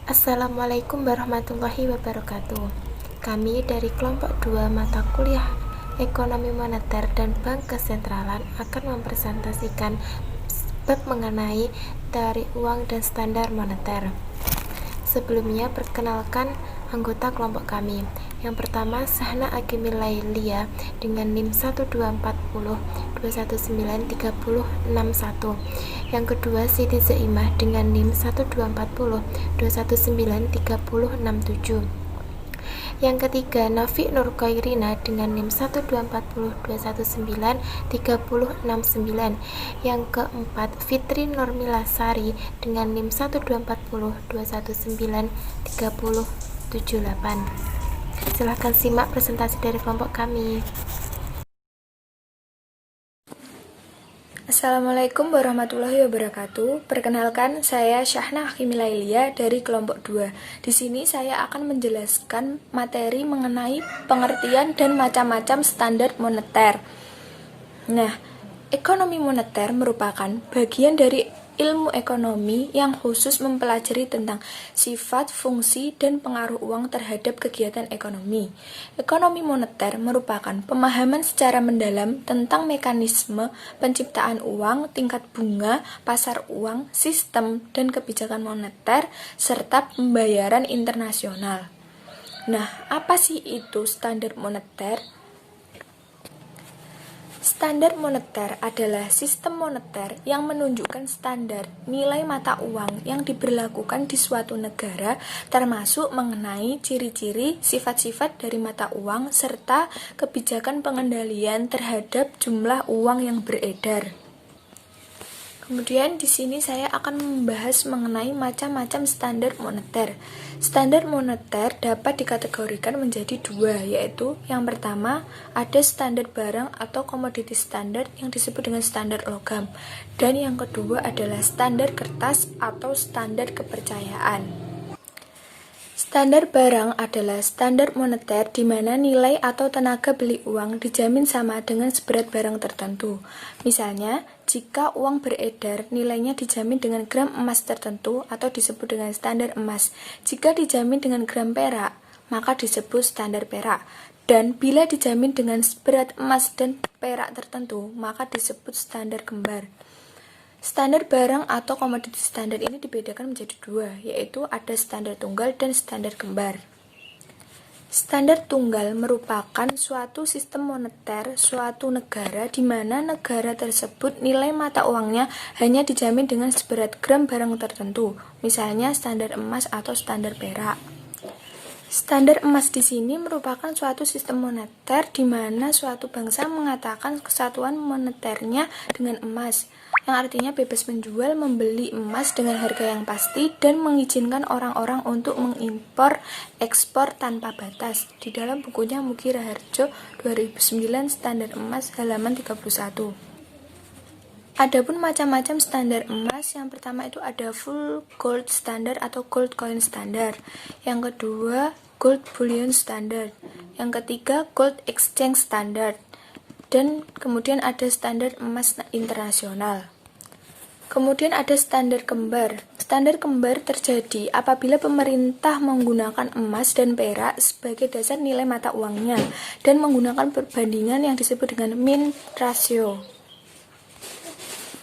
Assalamualaikum warahmatullahi wabarakatuh. Kami dari kelompok 2 mata kuliah Ekonomi Moneter dan Bank Kesentralan akan mempresentasikan bab mengenai teori uang dan standar moneter. Sebelumnya, perkenalkan anggota kelompok kami. Yang pertama, Syahna Akimilailia dengan NIM 12402193061. Yang kedua, Siti Zaimah dengan NIM 12402193067. Yang ketiga, Nafi Nur Khairina dengan NIM 12402193069. Yang keempat, Fitri Nurmilasari dengan NIM 12402193078. Silahkan simak presentasi dari kelompok kami. Assalamualaikum warahmatullahi wabarakatuh. Perkenalkan, saya Syahna Akimilailia dari kelompok 2. Di sini saya akan menjelaskan materi mengenai pengertian dan macam-macam standar moneter. Nah, ekonomi moneter merupakan bagian dari ilmu ekonomi yang khusus mempelajari tentang sifat, fungsi, dan pengaruh uang terhadap kegiatan ekonomi. Ekonomi moneter merupakan pemahaman secara mendalam tentang mekanisme penciptaan uang, tingkat bunga, pasar uang, sistem, dan kebijakan moneter, serta pembayaran internasional. Nah, apa sih itu standar moneter? Standar moneter adalah sistem moneter yang menunjukkan standar nilai mata uang yang diberlakukan di suatu negara, termasuk mengenai ciri-ciri, sifat-sifat dari mata uang, serta kebijakan pengendalian terhadap jumlah uang yang beredar. Kemudian di sini saya akan membahas mengenai macam-macam standar moneter. Standar moneter dapat dikategorikan menjadi dua, yaitu yang pertama ada standar barang atau commodity standard yang disebut dengan standar logam, dan yang kedua adalah standar kertas atau standar kepercayaan. Standar barang adalah standar moneter di mana nilai atau tenaga beli uang dijamin sama dengan seberat barang tertentu. Misalnya, jika uang beredar, nilainya dijamin dengan gram emas tertentu atau disebut dengan standar emas. Jika dijamin dengan gram perak, maka disebut standar perak. Dan bila dijamin dengan berat emas dan perak tertentu, maka disebut standar kembar. Standar barang atau komoditi standar ini dibedakan menjadi dua, yaitu ada standar tunggal dan standar kembar. Standar tunggal merupakan suatu sistem moneter suatu negara di mana negara tersebut nilai mata uangnya hanya dijamin dengan seberat gram barang tertentu, misalnya standar emas atau standar perak. Standar emas di sini merupakan suatu sistem moneter di mana suatu bangsa mengatakan kesatuan moneternya dengan emas, yang artinya bebas menjual membeli emas dengan harga yang pasti dan mengizinkan orang-orang untuk mengimpor ekspor tanpa batas. Di dalam bukunya Mugi Raharjo 2009 Standar Emas halaman 31. Adapun macam-macam standar emas, yang pertama itu ada full gold standard atau gold coin standard. Yang kedua, gold bullion standard. Yang ketiga, gold exchange standard. Dan kemudian ada standar emas internasional. Kemudian ada standar kembar. Standar kembar terjadi apabila pemerintah menggunakan emas dan perak sebagai dasar nilai mata uangnya dan menggunakan perbandingan yang disebut dengan mean ratio.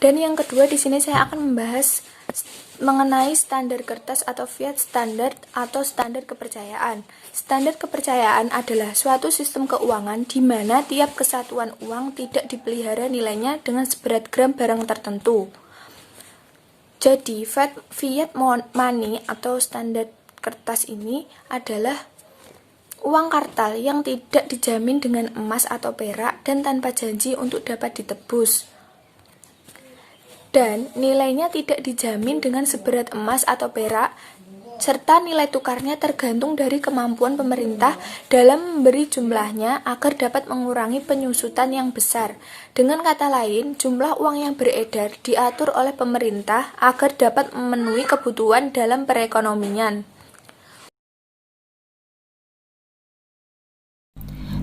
Dan yang kedua di sini saya akan membahas mengenai standar kertas atau fiat standard atau standar kepercayaan. Standar kepercayaan adalah suatu sistem keuangan di mana tiap kesatuan uang tidak dipelihara nilainya dengan seberat gram barang tertentu. Jadi, fiat money atau standar kertas ini adalah uang kartal yang tidak dijamin dengan emas atau perak dan tanpa janji untuk dapat ditebus. Dan nilainya tidak dijamin dengan seberat emas atau perak, serta nilai tukarnya tergantung dari kemampuan pemerintah dalam memberi jumlahnya agar dapat mengurangi penyusutan yang besar. Dengan kata lain, jumlah uang yang beredar diatur oleh pemerintah agar dapat memenuhi kebutuhan dalam perekonomian.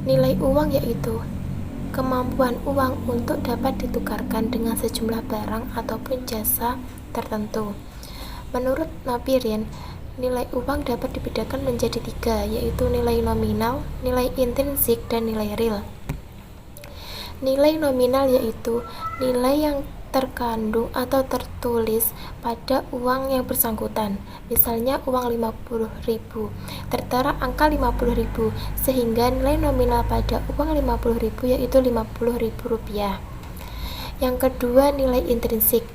Nilai uang yaitu kemampuan uang untuk dapat ditukarkan dengan sejumlah barang ataupun jasa tertentu. Menurut Napier, nilai uang dapat dibedakan menjadi 3, yaitu nilai nominal, nilai intrinsik, dan nilai real. Nilai nominal yaitu nilai yang terkandung atau tertulis pada uang yang bersangkutan. Misalnya uang 50.000, tertera angka 50.000, sehingga nilai nominal pada uang 50.000 yaitu Rp50.000. Yang kedua, nilai intrinsik,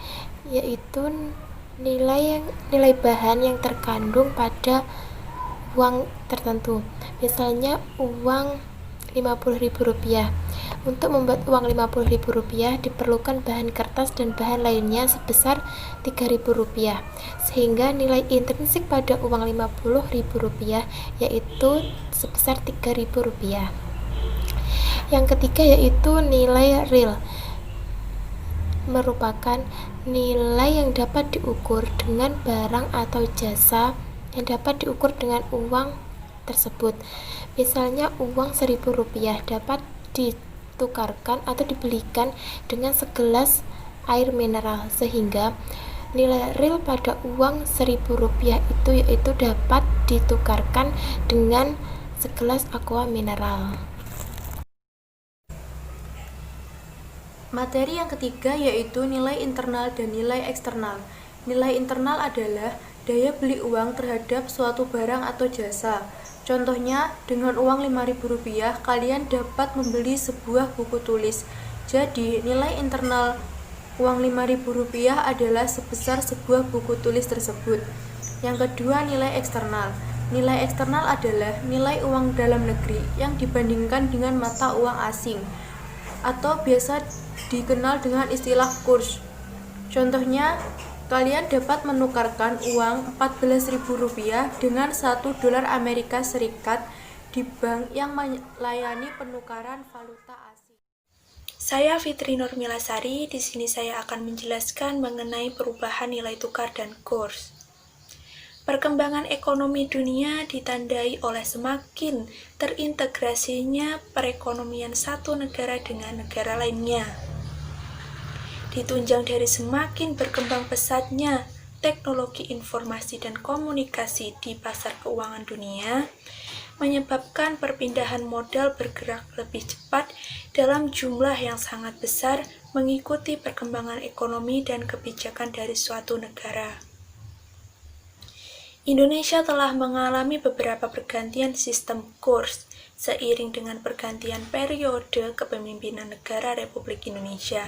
yaitu nilai bahan yang terkandung pada uang tertentu. Misalnya uang Rp50.000. Untuk membuat uang Rp50.000 diperlukan bahan kertas dan bahan lainnya sebesar Rp3.000, sehingga nilai intrinsik pada uang Rp50.000 yaitu sebesar Rp3.000. Yang ketiga yaitu nilai real, merupakan nilai yang dapat diukur dengan barang atau jasa yang dapat diukur dengan uang tersebut. Misalnya uang Rp1.000 dapat ditukarkan atau dibelikan dengan segelas air mineral, sehingga nilai real pada uang Rp1.000 itu yaitu dapat ditukarkan dengan segelas aqua mineral. Materi yang ketiga yaitu nilai internal dan nilai eksternal. Nilai internal adalah daya beli uang terhadap suatu barang atau jasa. Contohnya, dengan uang Rp5.000 kalian dapat membeli sebuah buku tulis. Jadi, nilai internal uang Rp5.000 adalah sebesar sebuah buku tulis tersebut. Yang kedua, nilai eksternal. Nilai eksternal adalah nilai uang dalam negeri yang dibandingkan dengan mata uang asing, atau biasa dikenal dengan istilah kurs. Contohnya, kalian dapat menukarkan uang Rp14.000 dengan $1 Amerika Serikat di bank yang melayani penukaran valuta asing. Saya Fitri Nurmilasari, di sini saya akan menjelaskan mengenai perubahan nilai tukar dan kurs. Perkembangan ekonomi dunia ditandai oleh semakin terintegrasinya perekonomian satu negara dengan negara lainnya. Ditunjang dari semakin berkembang pesatnya teknologi informasi dan komunikasi di pasar keuangan dunia, menyebabkan perpindahan modal bergerak lebih cepat dalam jumlah yang sangat besar mengikuti perkembangan ekonomi dan kebijakan dari suatu negara. Indonesia telah mengalami beberapa pergantian sistem kurs seiring dengan pergantian periode kepemimpinan negara Republik Indonesia.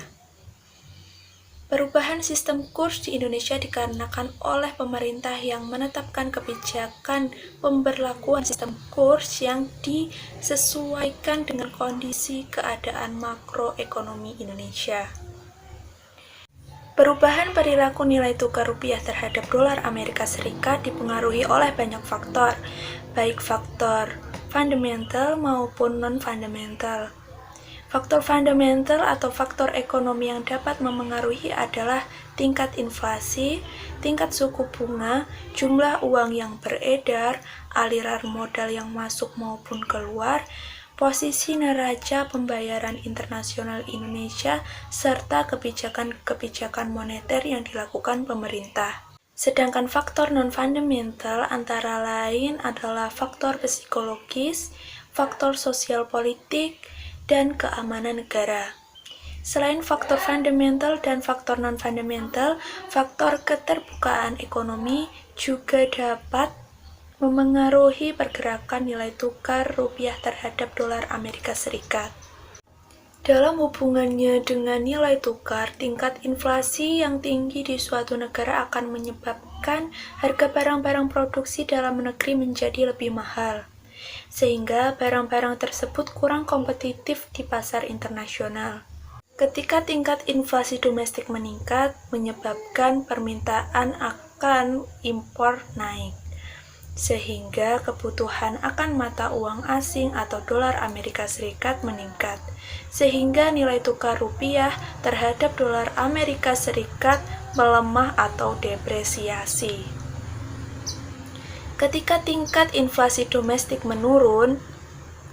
Perubahan sistem kurs di Indonesia dikarenakan oleh pemerintah yang menetapkan kebijakan pemberlakuan sistem kurs yang disesuaikan dengan kondisi keadaan makroekonomi Indonesia. Perubahan perilaku nilai tukar rupiah terhadap dolar Amerika Serikat dipengaruhi oleh banyak faktor, baik faktor fundamental maupun non-fundamental. Faktor fundamental atau faktor ekonomi yang dapat memengaruhi adalah tingkat inflasi, tingkat suku bunga, jumlah uang yang beredar, aliran modal yang masuk maupun keluar, posisi neraca pembayaran internasional Indonesia, serta kebijakan-kebijakan moneter yang dilakukan pemerintah. Sedangkan faktor non-fundamental antara lain adalah faktor psikologis, faktor sosial politik, dan keamanan negara. Selain faktor fundamental dan faktor non-fundamental, faktor keterbukaan ekonomi juga dapat memengaruhi pergerakan nilai tukar rupiah terhadap dolar Amerika Serikat. Dalam hubungannya dengan nilai tukar, tingkat inflasi yang tinggi di suatu negara akan menyebabkan harga barang-barang produksi dalam negeri menjadi lebih mahal, sehingga barang-barang tersebut kurang kompetitif di pasar internasional. Ketika tingkat inflasi domestik meningkat, menyebabkan permintaan akan impor naik, sehingga kebutuhan akan mata uang asing atau dolar Amerika Serikat meningkat, sehingga nilai tukar rupiah terhadap dolar Amerika Serikat melemah atau depresiasi. Ketika tingkat inflasi domestik menurun,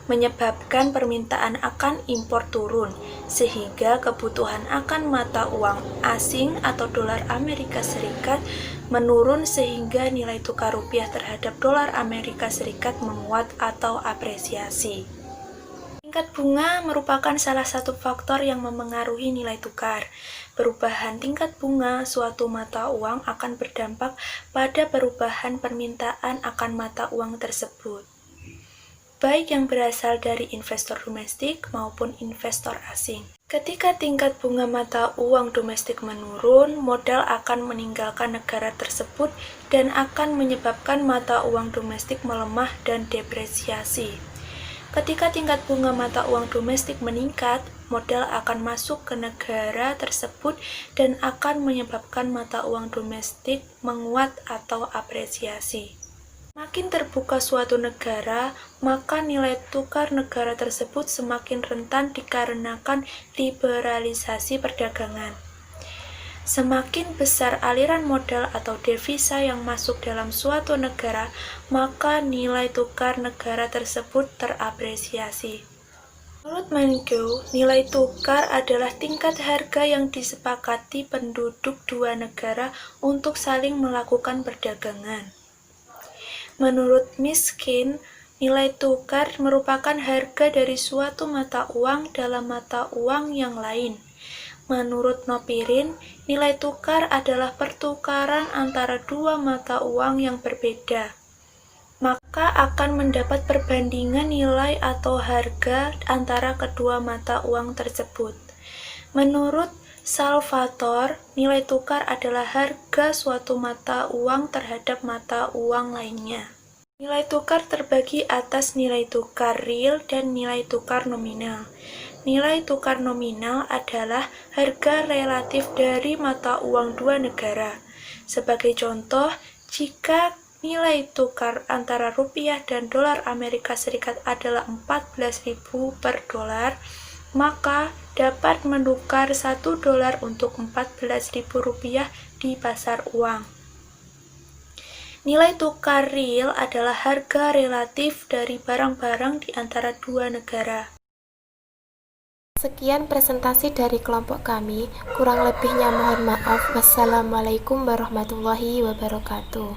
menyebabkan permintaan akan impor turun, sehingga kebutuhan akan mata uang asing atau dolar Amerika Serikat menurun sehingga nilai tukar rupiah terhadap dolar Amerika Serikat menguat atau apresiasi. Tingkat bunga merupakan salah satu faktor yang memengaruhi nilai tukar. Perubahan tingkat bunga suatu mata uang akan berdampak pada perubahan permintaan akan mata uang tersebut, baik yang berasal dari investor domestik maupun investor asing. Ketika tingkat bunga mata uang domestik menurun, modal akan meninggalkan negara tersebut dan akan menyebabkan mata uang domestik melemah dan depresiasi. Ketika tingkat bunga mata uang domestik meningkat, modal akan masuk ke negara tersebut dan akan menyebabkan mata uang domestik menguat atau apresiasi. Semakin terbuka suatu negara, maka nilai tukar negara tersebut semakin rentan dikarenakan liberalisasi perdagangan. Semakin besar aliran modal atau devisa yang masuk dalam suatu negara, maka nilai tukar negara tersebut terapresiasi. Menurut Menko, nilai tukar adalah tingkat harga yang disepakati penduduk dua negara untuk saling melakukan perdagangan. Menurut Miskin, nilai tukar merupakan harga dari suatu mata uang dalam mata uang yang lain. Menurut Nopirin, nilai tukar adalah pertukaran antara dua mata uang yang berbeda. Maka akan mendapat perbandingan nilai atau harga antara kedua mata uang tersebut. Menurut Salvatore, nilai tukar adalah harga suatu mata uang terhadap mata uang lainnya. Nilai tukar terbagi atas nilai tukar real dan nilai tukar nominal. Nilai tukar nominal adalah harga relatif dari mata uang dua negara. Sebagai contoh, jika nilai tukar antara rupiah dan dolar Amerika Serikat adalah 14.000 per dolar, maka dapat menukar 1 dolar untuk 14.000 rupiah di pasar uang. Nilai tukar real adalah harga relatif dari barang-barang di antara dua negara. Sekian presentasi dari kelompok kami, kurang lebihnya mohon maaf. Wassalamualaikum warahmatullahi wabarakatuh.